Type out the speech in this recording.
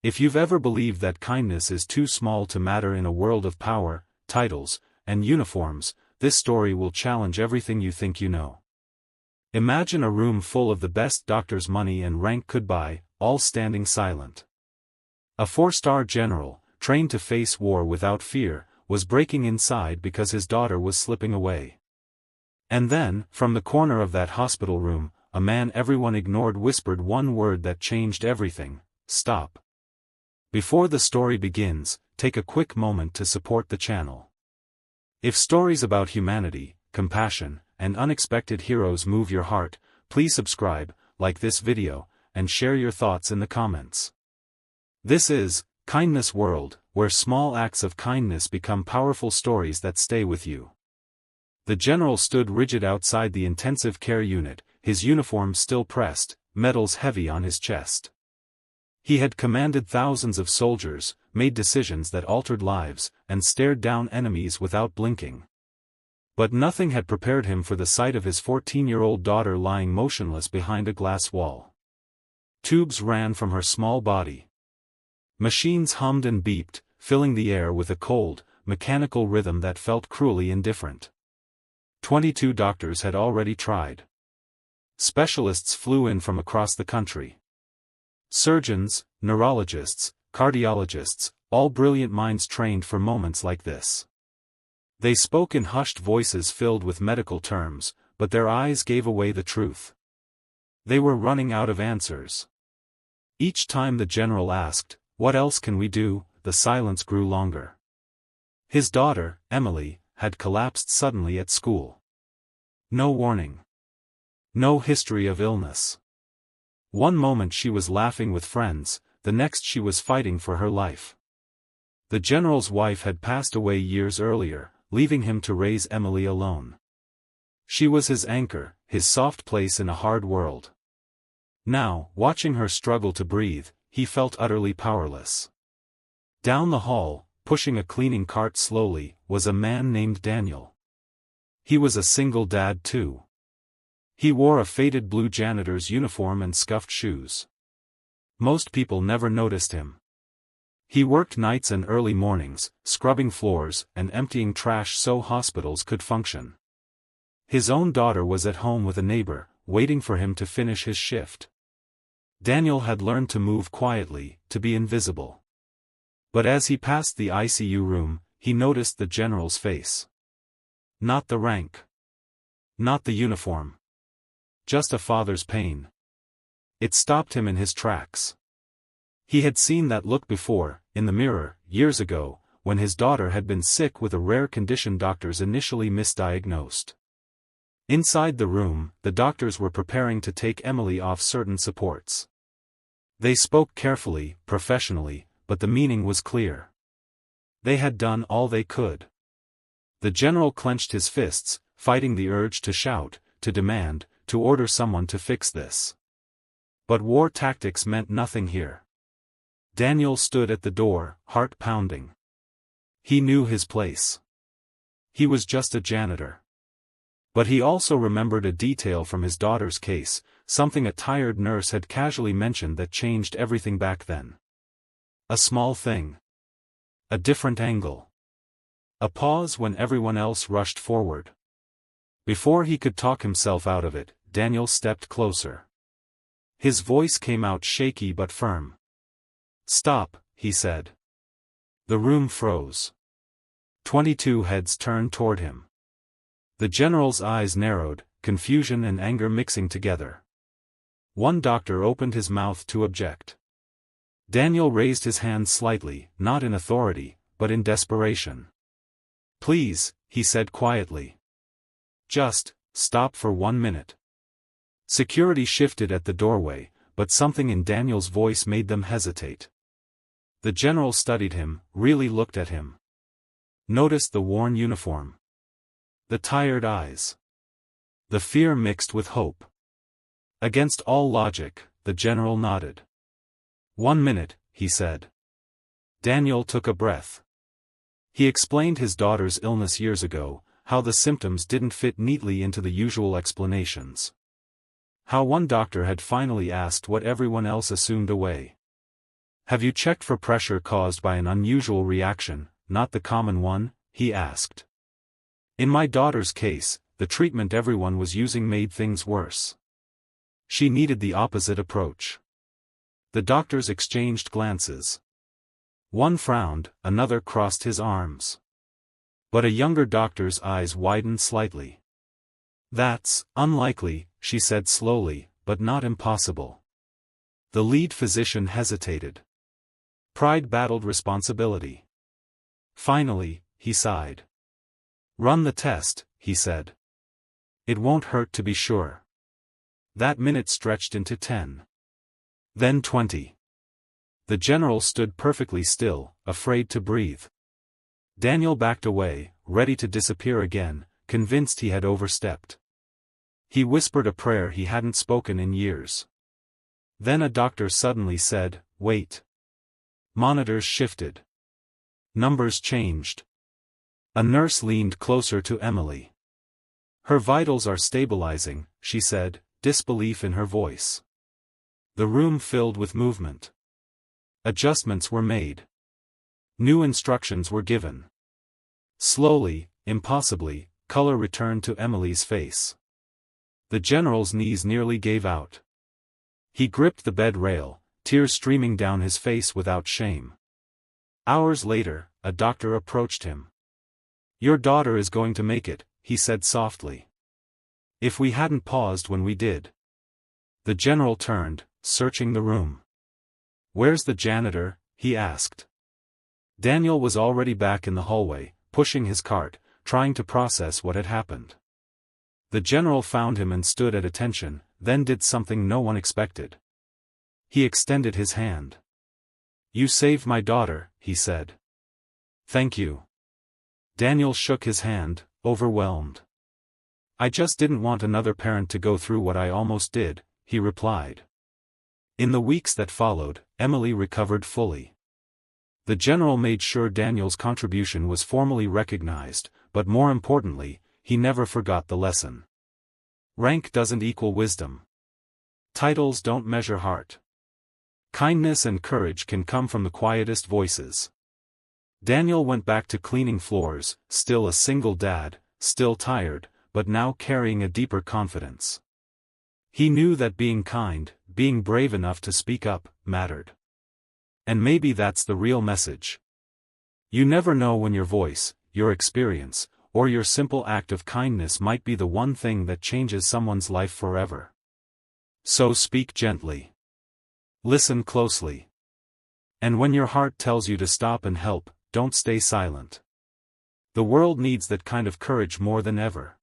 If you've ever believed that kindness is too small to matter in a world of power, titles, and uniforms, this story will challenge everything you think you know. Imagine a room full of the best doctors money and rank could buy, all standing silent. A 4-star general, trained to face war without fear, was breaking inside because his daughter was slipping away. And then, from the corner of that hospital room, a man everyone ignored whispered one word that changed everything: stop. Before the story begins, take a quick moment to support the channel. If stories about humanity, compassion, and unexpected heroes move your heart, please subscribe, like this video, and share your thoughts in the comments. This is Kindness World, where small acts of kindness become powerful stories that stay with you. The general stood rigid outside the intensive care unit, his uniform still pressed, medals heavy on his chest. He had commanded thousands of soldiers, made decisions that altered lives, and stared down enemies without blinking. But nothing had prepared him for the sight of his 14-year-old daughter lying motionless behind a glass wall. Tubes ran from her small body. Machines hummed and beeped, filling the air with a cold, mechanical rhythm that felt cruelly indifferent. 22 doctors had already tried. Specialists flew in from across the country. Surgeons, neurologists, cardiologists, all brilliant minds trained for moments like this. They spoke in hushed voices filled with medical terms, but their eyes gave away the truth. They were running out of answers. Each time the general asked, "What else can we do?" the silence grew longer. His daughter, Emily, had collapsed suddenly at school. No warning. No history of illness. One moment she was laughing with friends, the next she was fighting for her life. The general's wife had passed away years earlier, leaving him to raise Emily alone. She was his anchor, his soft place in a hard world. Now, watching her struggle to breathe, he felt utterly powerless. Down the hall, pushing a cleaning cart slowly, was a man named Daniel. He was a single dad too. He wore a faded blue janitor's uniform and scuffed shoes. Most people never noticed him. He worked nights and early mornings, scrubbing floors and emptying trash so hospitals could function. His own daughter was at home with a neighbor, waiting for him to finish his shift. Daniel had learned to move quietly, to be invisible. But as he passed the ICU room, he noticed the general's face. Not the rank. Not the uniform. Just a father's pain. It stopped him in his tracks. He had seen that look before, in the mirror, years ago, when his daughter had been sick with a rare condition doctors initially misdiagnosed. Inside the room, the doctors were preparing to take Emily off certain supports. They spoke carefully, professionally, but the meaning was clear. They had done all they could. The general clenched his fists, fighting the urge to shout, to demand, to order someone to fix this. But war tactics meant nothing here. Daniel stood at the door, heart pounding. He knew his place. He was just a janitor. But he also remembered a detail from his daughter's case, something a tired nurse had casually mentioned that changed everything back then. A small thing. A different angle. A pause when everyone else rushed forward. Before he could talk himself out of it, Daniel stepped closer. His voice came out shaky but firm. "Stop," he said. The room froze. 22 heads turned toward him. The general's eyes narrowed, confusion and anger mixing together. One doctor opened his mouth to object. Daniel raised his hand slightly, not in authority, but in desperation. "Please," he said quietly. "Just stop for 1 minute." Security shifted at the doorway, but something in Daniel's voice made them hesitate. The general studied him, really looked at him. Noticed the worn uniform. The tired eyes. The fear mixed with hope. Against all logic, the general nodded. 1 minute, he said. Daniel took a breath. He explained his daughter's illness years ago, how the symptoms didn't fit neatly into the usual explanations. How one doctor had finally asked what everyone else assumed away. Have you checked for pressure caused by an unusual reaction, not the common one? He asked. In my daughter's case, the treatment everyone was using made things worse. She needed the opposite approach. The doctors exchanged glances. One frowned, another crossed his arms. But a younger doctor's eyes widened slightly. That's unlikely, she said slowly, but not impossible. The lead physician hesitated. Pride battled responsibility. Finally, he sighed. Run the test, he said. It won't hurt to be sure. That minute stretched into 10. Then 20. The general stood perfectly still, afraid to breathe. Daniel backed away, ready to disappear again, convinced he had overstepped. He whispered a prayer he hadn't spoken in years. Then a doctor suddenly said, "Wait." Monitors shifted. Numbers changed. A nurse leaned closer to Emily. "Her vitals are stabilizing," she said, disbelief in her voice. The room filled with movement. Adjustments were made. New instructions were given. Slowly, impossibly, color returned to Emily's face. The general's knees nearly gave out. He gripped the bed rail, tears streaming down his face without shame. Hours later, a doctor approached him. "Your daughter is going to make it," he said softly. "If we hadn't paused when we did." The general turned, searching the room. "Where's the janitor?" he asked. Daniel was already back in the hallway, pushing his cart, trying to process what had happened. The general found him and stood at attention, then did something no one expected. He extended his hand. "You saved my daughter," he said. "Thank you." Daniel shook his hand, overwhelmed. "I just didn't want another parent to go through what I almost did," he replied. In the weeks that followed, Emily recovered fully. The general made sure Daniel's contribution was formally recognized, but more importantly, he never forgot the lesson. Rank doesn't equal wisdom. Titles don't measure heart. Kindness and courage can come from the quietest voices. Daniel went back to cleaning floors, still a single dad, still tired, but now carrying a deeper confidence. He knew that being kind, being brave enough to speak up, mattered. And maybe that's the real message. You never know when your voice, your experience, or your simple act of kindness might be the one thing that changes someone's life forever. So speak gently. Listen closely. And when your heart tells you to stop and help, don't stay silent. The world needs that kind of courage more than ever.